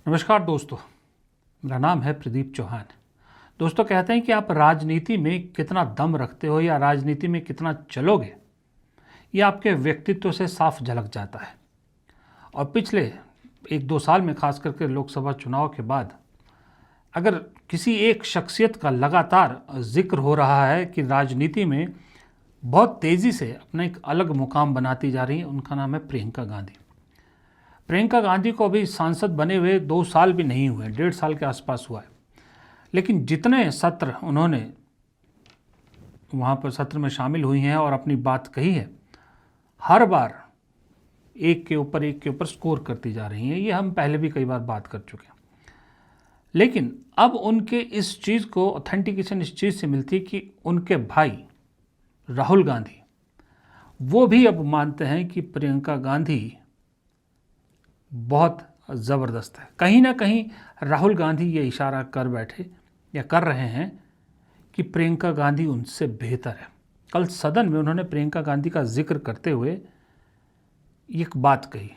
नमस्कार दोस्तों, मेरा नाम है प्रदीप चौहान। दोस्तों, कहते हैं कि आप राजनीति में कितना दम रखते हो या राजनीति में कितना चलोगे, ये आपके व्यक्तित्व से साफ झलक जाता है। और पिछले 1-2 साल में खास करके लोकसभा चुनाव के बाद अगर किसी एक शख्सियत का लगातार जिक्र हो रहा है कि राजनीति में बहुत तेज़ी से अपना एक अलग मुकाम बनाती जा रही है, उनका नाम है प्रियंका गांधी। प्रियंका गांधी को अभी सांसद बने हुए 2 साल भी नहीं हुए, 1.5 साल के आसपास हुआ है। लेकिन जितने सत्र उन्होंने वहाँ पर सत्र में शामिल हुई हैं और अपनी बात कही है, हर बार एक के ऊपर स्कोर करती जा रही हैं। ये हम पहले भी कई बार बात कर चुके हैं। लेकिन अब उनके इस चीज़ को ऑथेंटिकेशन इस चीज़ से मिलती कि उनके भाई राहुल गांधी वो भी अब मानते हैं कि प्रियंका गांधी बहुत ज़बरदस्त है। कहीं ना कहीं राहुल गांधी ये इशारा कर बैठे या कर रहे हैं कि प्रियंका गांधी उनसे बेहतर है। कल सदन में उन्होंने प्रियंका गांधी का जिक्र करते हुए एक बात कही।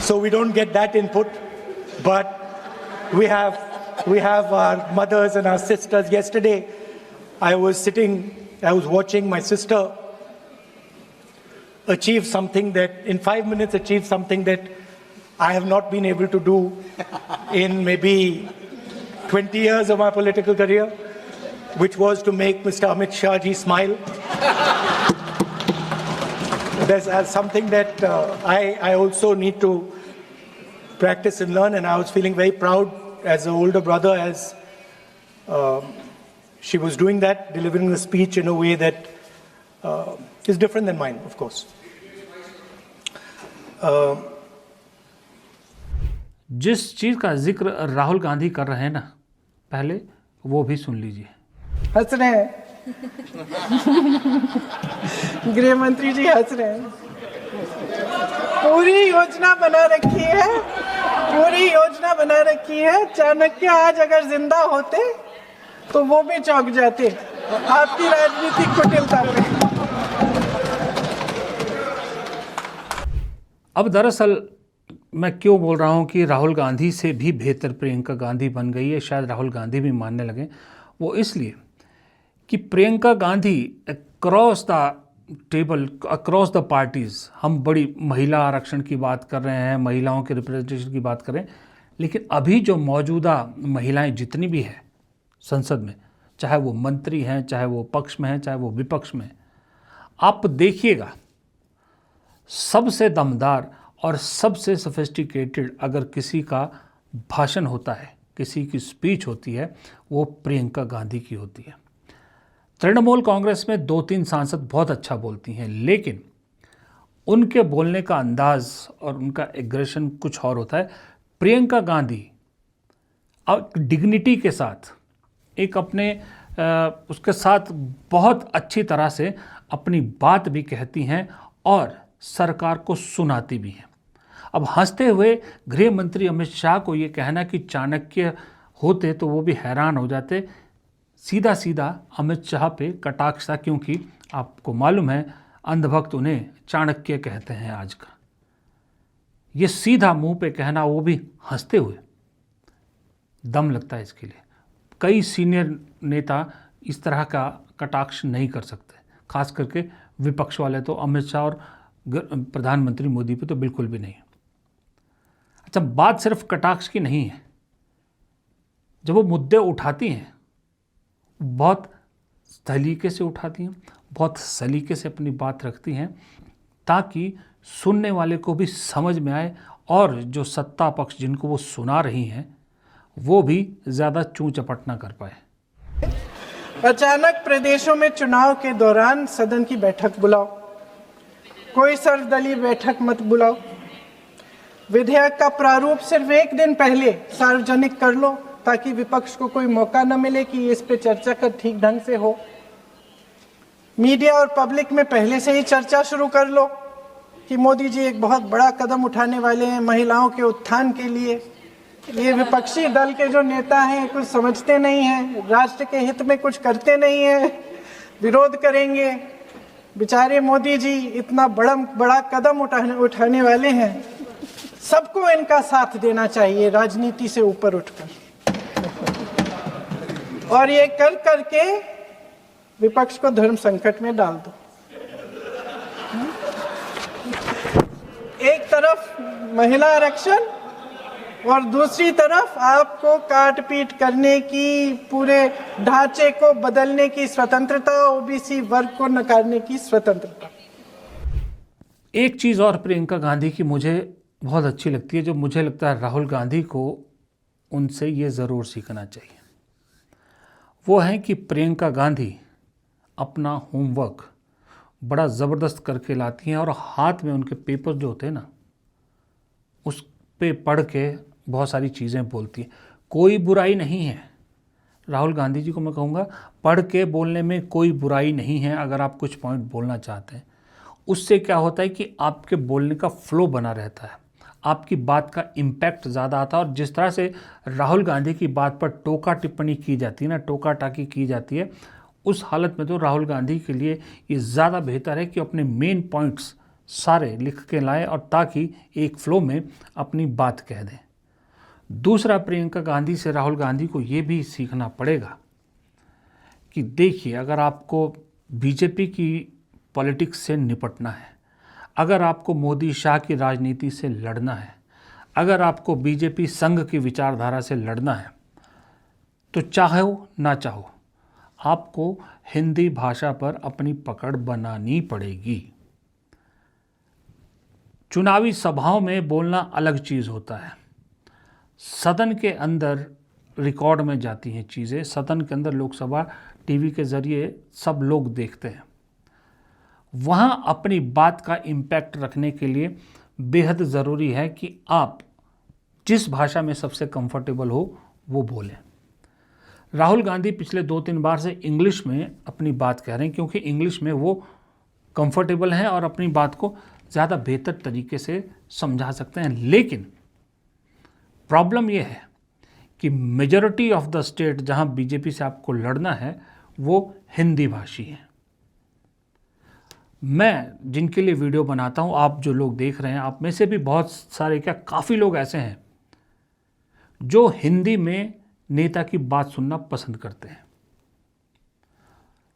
So we don't get that input, but we have our mothers and our sisters. Yesterday, I was watching my sister achieve something in 5 minutes achieve something that I have not been able to do in maybe 20 years of my political career, which was to make Mr. Amit Shah ji smile. There's something that I also need to practice and learn, and I was feeling very proud as an older brother as she was doing that, delivering the speech in a way that is different than mine, of course. जिस चीज़ का जिक्र राहुल गांधी कर रहे हैं ना, पहले वो भी सुन लीजिए। हंस रहे हैं गृह मंत्री जी, हंस रहे हैं। पूरी योजना बना रखी है। चाणक्य आज अगर जिंदा होते तो वो भी चौंक जाते आपकी राजनीतिक कुटिलता पे। अब दरअसल मैं क्यों बोल रहा हूँ कि राहुल गांधी से भी बेहतर प्रियंका गांधी बन गई है, शायद राहुल गांधी भी मानने लगे, वो इसलिए कि Priyanka Gandhi across the table, across the parties, हम बड़ी महिला आरक्षण की बात कर रहे हैं, महिलाओं के रिप्रेजेंटेशन की बात कर रहे हैं, लेकिन अभी जो मौजूदा महिलाएं जितनी भी हैं संसद में, चाहे वो मंत्री हैं, चाहे वो पक्ष में हैं, चाहे वो विपक्ष में, आप देखिएगा सबसे दमदार और सबसे सोफिस्टिकेटेड अगर किसी का भाषण होता है, किसी की स्पीच होती है, वो प्रियंका गांधी की होती है। तृणमूल कांग्रेस में 2-3 सांसद बहुत अच्छा बोलती हैं, लेकिन उनके बोलने का अंदाज और उनका एग्रेशन कुछ और होता है। प्रियंका गांधी डिग्निटी के साथ एक अपने उसके साथ बहुत अच्छी तरह से अपनी बात भी कहती हैं और सरकार को सुनाती भी हैं। अब हंसते हुए गृह मंत्री अमित शाह को ये कहना कि चाणक्य होते तो वो भी हैरान हो जाते, सीधा सीधा अमित शाह पे कटाक्ष था, क्योंकि आपको मालूम है अंधभक्त उन्हें चाणक्य कहते हैं आज का। ये सीधा मुंह पे कहना, वो भी हंसते हुए, दम लगता है इसके लिए। कई सीनियर नेता इस तरह का कटाक्ष नहीं कर सकते, खास करके विपक्ष वाले तो अमित शाह और प्रधानमंत्री मोदी पे तो बिल्कुल भी नहीं। अच्छा, बात सिर्फ कटाक्ष की नहीं है। जब वो मुद्दे उठाती हैं, बहुत सलीके से उठाती हैं, बहुत सलीके से अपनी बात रखती हैं, ताकि सुनने वाले को भी समझ में आए और जो सत्ता पक्ष जिनको वो सुना रही हैं वो भी ज़्यादा चूं चपट ना कर पाए। अचानक प्रदेशों में चुनाव के दौरान सदन की बैठक बुलाओ, कोई सर्वदलीय बैठक मत बुलाओ। विधेयक का प्रारूप सिर्फ 1 दिन पहले सार्वजनिक कर लो, ताकि विपक्ष को कोई मौका न मिले कि इस पे चर्चा कर ठीक ढंग से हो। मीडिया और पब्लिक में पहले से ही चर्चा शुरू कर लो कि मोदी जी एक बहुत बड़ा कदम उठाने वाले हैं महिलाओं के उत्थान के लिए। ये विपक्षी दल के जो नेता हैं कुछ समझते नहीं हैं, राष्ट्र के हित में कुछ करते नहीं हैं, विरोध करेंगे। बेचारे मोदी जी इतना बड़ा कदम उठाने वाले हैं, सबको इनका साथ देना चाहिए राजनीति से ऊपर उठकर, और ये कर करके विपक्ष को धर्म संकट में डाल दो। एक तरफ महिला आरक्षण और दूसरी तरफ आपको काट पीट करने की, पूरे ढांचे को बदलने की स्वतंत्रता, ओबीसी वर्ग को नकारने की स्वतंत्रता। एक चीज़ और प्रियंका गांधी की मुझे बहुत अच्छी लगती है, जो मुझे लगता है राहुल गांधी को उनसे ये ज़रूर सीखना चाहिए, वो है कि प्रियंका गांधी अपना होमवर्क बड़ा ज़बरदस्त करके लाती हैं और हाथ में उनके पेपर जो होते हैं ना, उस पे पढ़ के बहुत सारी चीज़ें बोलती हैं। कोई बुराई नहीं है, राहुल गांधी जी को मैं कहूँगा पढ़ के बोलने में कोई बुराई नहीं है। अगर आप कुछ पॉइंट बोलना चाहते हैं, उससे क्या होता है कि आपके बोलने का फ्लो बना रहता है, आपकी बात का इम्पैक्ट ज़्यादा आता है। और जिस तरह से राहुल गांधी की बात पर टोका टिप्पणी की जाती है ना, टोका टाकी की जाती है, उस हालत में तो राहुल गांधी के लिए ये ज़्यादा बेहतर है कि अपने मेन पॉइंट्स सारे लिख के लाएं और ताकि एक फ्लो में अपनी बात कह दें। दूसरा, प्रियंका गांधी से राहुल गांधी को ये भी सीखना पड़ेगा कि देखिए, अगर आपको बीजेपी की पॉलिटिक्स से निपटना है, अगर आपको मोदी शाह की राजनीति से लड़ना है, अगर आपको बीजेपी संघ की विचारधारा से लड़ना है, तो चाहो ना चाहो आपको हिंदी भाषा पर अपनी पकड़ बनानी पड़ेगी। चुनावी सभाओं में बोलना अलग चीज़ होता है, सदन के अंदर रिकॉर्ड में जाती हैं चीज़ें, सदन के अंदर लोकसभा टीवी के ज़रिए सब लोग देखते हैं, वहाँ अपनी बात का इम्पैक्ट रखने के लिए बेहद ज़रूरी है कि आप जिस भाषा में सबसे कंफर्टेबल हो वो बोलें। राहुल गांधी पिछले 2-3 बार से इंग्लिश में अपनी बात कह रहे हैं, क्योंकि इंग्लिश में वो कंफर्टेबल हैं और अपनी बात को ज़्यादा बेहतर तरीके से समझा सकते हैं। लेकिन प्रॉब्लम ये है कि मेजॉरिटी ऑफ द स्टेट जहां बीजेपी से आपको लड़ना है वो हिंदी भाषी हैं। मैं जिनके लिए वीडियो बनाता हूं, आप जो लोग देख रहे हैं, आप में से भी बहुत सारे, क्या काफ़ी लोग ऐसे हैं जो हिंदी में नेता की बात सुनना पसंद करते हैं।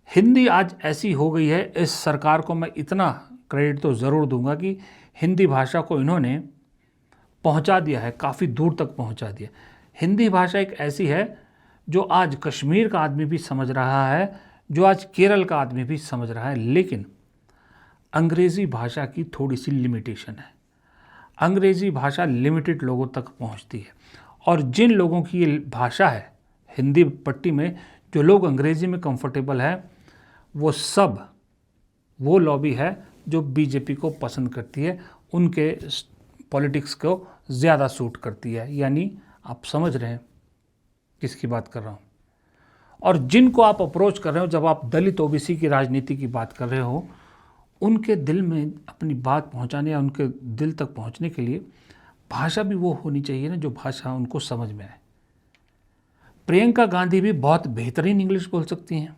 हिंदी आज ऐसी हो गई है, इस सरकार को मैं इतना क्रेडिट तो ज़रूर दूंगा कि हिंदी भाषा को इन्होंने पहुंचा दिया है, काफ़ी दूर तक पहुंचा दिया। हिंदी भाषा एक ऐसी है जो आज कश्मीर का आदमी भी समझ रहा है, जो आज केरल का आदमी भी समझ रहा है। लेकिन अंग्रेज़ी भाषा की थोड़ी सी लिमिटेशन है, अंग्रेज़ी भाषा लिमिटेड लोगों तक पहुंचती है, और जिन लोगों की ये भाषा है हिंदी पट्टी में, जो लोग अंग्रेज़ी में कंफर्टेबल है, वो सब वो लॉबी है जो बीजेपी को पसंद करती है, उनके पॉलिटिक्स को ज़्यादा सूट करती है। यानी आप समझ रहे हैं किसकी बात कर रहा हूँ। और जिनको आप अप्रोच कर रहे हो, जब आप दलित ओबीसी की राजनीति की बात कर रहे हो, उनके दिल में अपनी बात पहुँचाने या उनके दिल तक पहुँचने के लिए भाषा भी वो होनी चाहिए ना, जो भाषा उनको समझ में आए। प्रियंका गांधी भी बहुत बेहतरीन इंग्लिश बोल सकती हैं,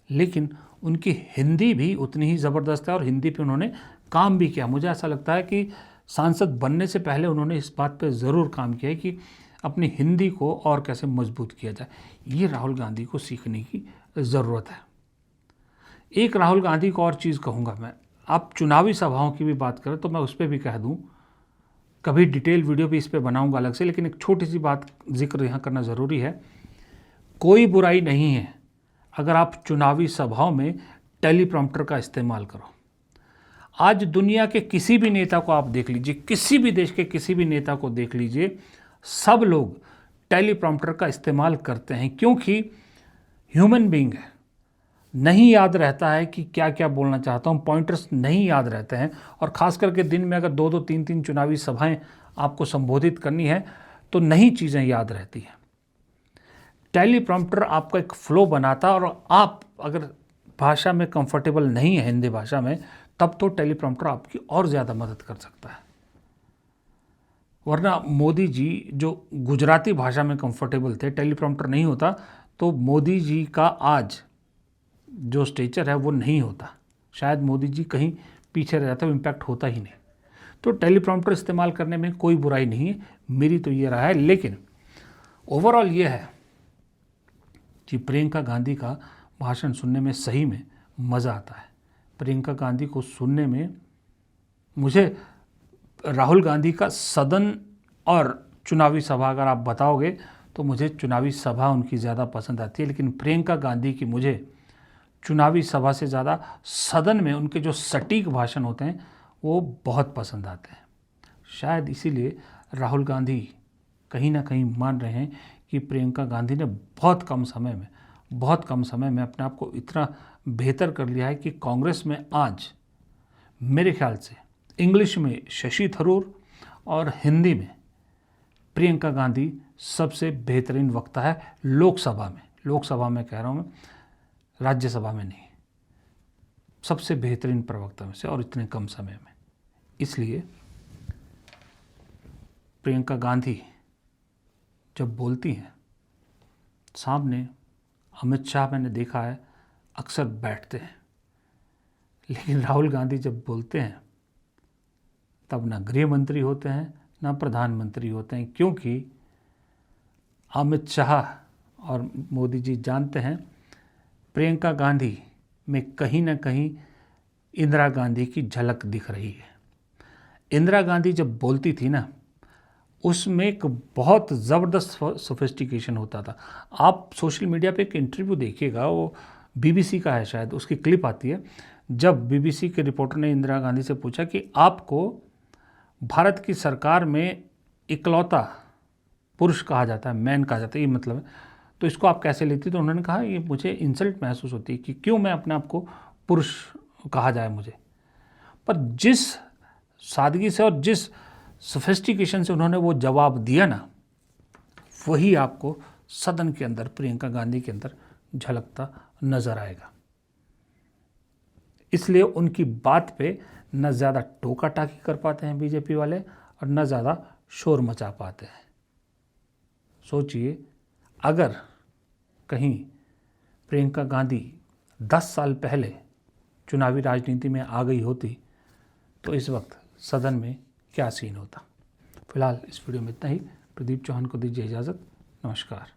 लेकिन उनकी हिंदी भी उतनी ही ज़बरदस्त है और हिंदी पे उन्होंने काम भी किया। मुझे ऐसा लगता है कि सांसद बनने से पहले उन्होंने इस बात पे ज़रूर काम किया है कि अपनी हिंदी को और कैसे मजबूत किया जाए। ये राहुल गांधी को सीखने की ज़रूरत है। एक राहुल गांधी को और चीज़ कहूँगा मैं, आप चुनावी सभाओं की भी बात करें तो मैं उस पर भी कह दूँ, कभी डिटेल वीडियो भी इस पर बनाऊँगा अलग से, लेकिन एक छोटी सी बात जिक्र यहाँ करना ज़रूरी है। कोई बुराई नहीं है अगर आप चुनावी सभाओं में टेलीप्रॉम्प्टर का इस्तेमाल करो। आज दुनिया के किसी भी नेता को आप देख लीजिए, किसी भी देश के किसी भी नेता को देख लीजिए, सब लोग टेलीप्रॉम्प्टर का इस्तेमाल करते हैं, क्योंकि ह्यूमन बीइंग है, नहीं याद रहता है कि क्या क्या बोलना चाहता हूँ, पॉइंटर्स नहीं याद रहते हैं। और ख़ास करके दिन में अगर 2-2, 3-3 चुनावी सभाएं आपको संबोधित करनी है तो नई चीज़ें याद रहती हैं। टेलीप्रॉम्प्टर आपका एक फ्लो बनाता है, और आप अगर भाषा में कंफर्टेबल नहीं है, हिंदी भाषा में, तब तो टेलीप्रॉम्प्टर आपकी और ज़्यादा मदद कर सकता है। वरना मोदी जी जो गुजराती भाषा में कंफर्टेबल थे, टेलीप्रॉम्प्टर नहीं होता तो मोदी जी का आज जो स्टेचर है वो नहीं होता, शायद मोदी जी कहीं पीछे रह जाता, इम्पैक्ट होता ही नहीं। तो टेलीप्रॉम्प्टर इस्तेमाल करने में कोई बुराई नहीं है, मेरी तो ये राय है। लेकिन ओवरऑल ये है कि प्रियंका गांधी का भाषण सुनने में सही में मज़ा आता है। प्रियंका गांधी को सुनने में मुझे राहुल गांधी का सदन और चुनावी सभा अगर आप बताओगे तो मुझे चुनावी सभा उनकी ज़्यादा पसंद आती है, लेकिन प्रियंका गांधी की मुझे चुनावी सभा से ज़्यादा सदन में उनके जो सटीक भाषण होते हैं वो बहुत पसंद आते हैं। शायद इसीलिए राहुल गांधी कहीं ना कहीं मान रहे हैं कि प्रियंका गांधी ने बहुत कम समय में अपने आप को इतना बेहतर कर लिया है कि कांग्रेस में आज मेरे ख्याल से इंग्लिश में शशि थरूर और हिंदी में प्रियंका गांधी सबसे बेहतरीन वक्ता है लोकसभा में कह रहा हूँ मैं, राज्यसभा में नहीं, सबसे बेहतरीन प्रवक्ता में से, और इतने कम समय में। इसलिए प्रियंका गांधी जब बोलती हैं, सामने अमित शाह मैंने देखा है अक्सर बैठते हैं, लेकिन राहुल गांधी जब बोलते हैं तब ना गृह मंत्री होते हैं ना प्रधानमंत्री होते हैं, क्योंकि अमित शाह और मोदी जी जानते हैं प्रियंका गांधी में कहीं ना कहीं इंदिरा गांधी की झलक दिख रही है। इंदिरा गांधी जब बोलती थी ना, उसमें एक बहुत ज़बरदस्त सोफिस्टिकेशन होता था। आप सोशल मीडिया पे एक इंटरव्यू देखिएगा, वो बीबीसी का है शायद, उसकी क्लिप आती है जब बीबीसी के रिपोर्टर ने इंदिरा गांधी से पूछा कि आपको भारत की सरकार में इकलौता पुरुष कहा जाता है, मैन कहा जाता है, ये मतलब है, तो इसको आप कैसे लेती? तो उन्होंने कहा ये मुझे इंसल्ट महसूस होती है कि क्यों मैं अपने आप को पुरुष कहा जाए मुझे। पर जिस सादगी से और जिस सोफिस्टिकेशन से उन्होंने वो जवाब दिया ना, वही आपको सदन के अंदर प्रियंका गांधी के अंदर झलकता नजर आएगा। इसलिए उनकी बात पे न ज़्यादा टोका टाकी कर पाते हैं बीजेपी वाले और न ज़्यादा शोर मचा पाते हैं। सोचिए, अगर कहीं प्रियंका गांधी 10 साल पहले चुनावी राजनीति में आ गई होती तो इस वक्त सदन में क्या सीन होता। फिलहाल इस वीडियो में इतना ही। प्रदीप चौहान को दीजिए इजाज़त। नमस्कार।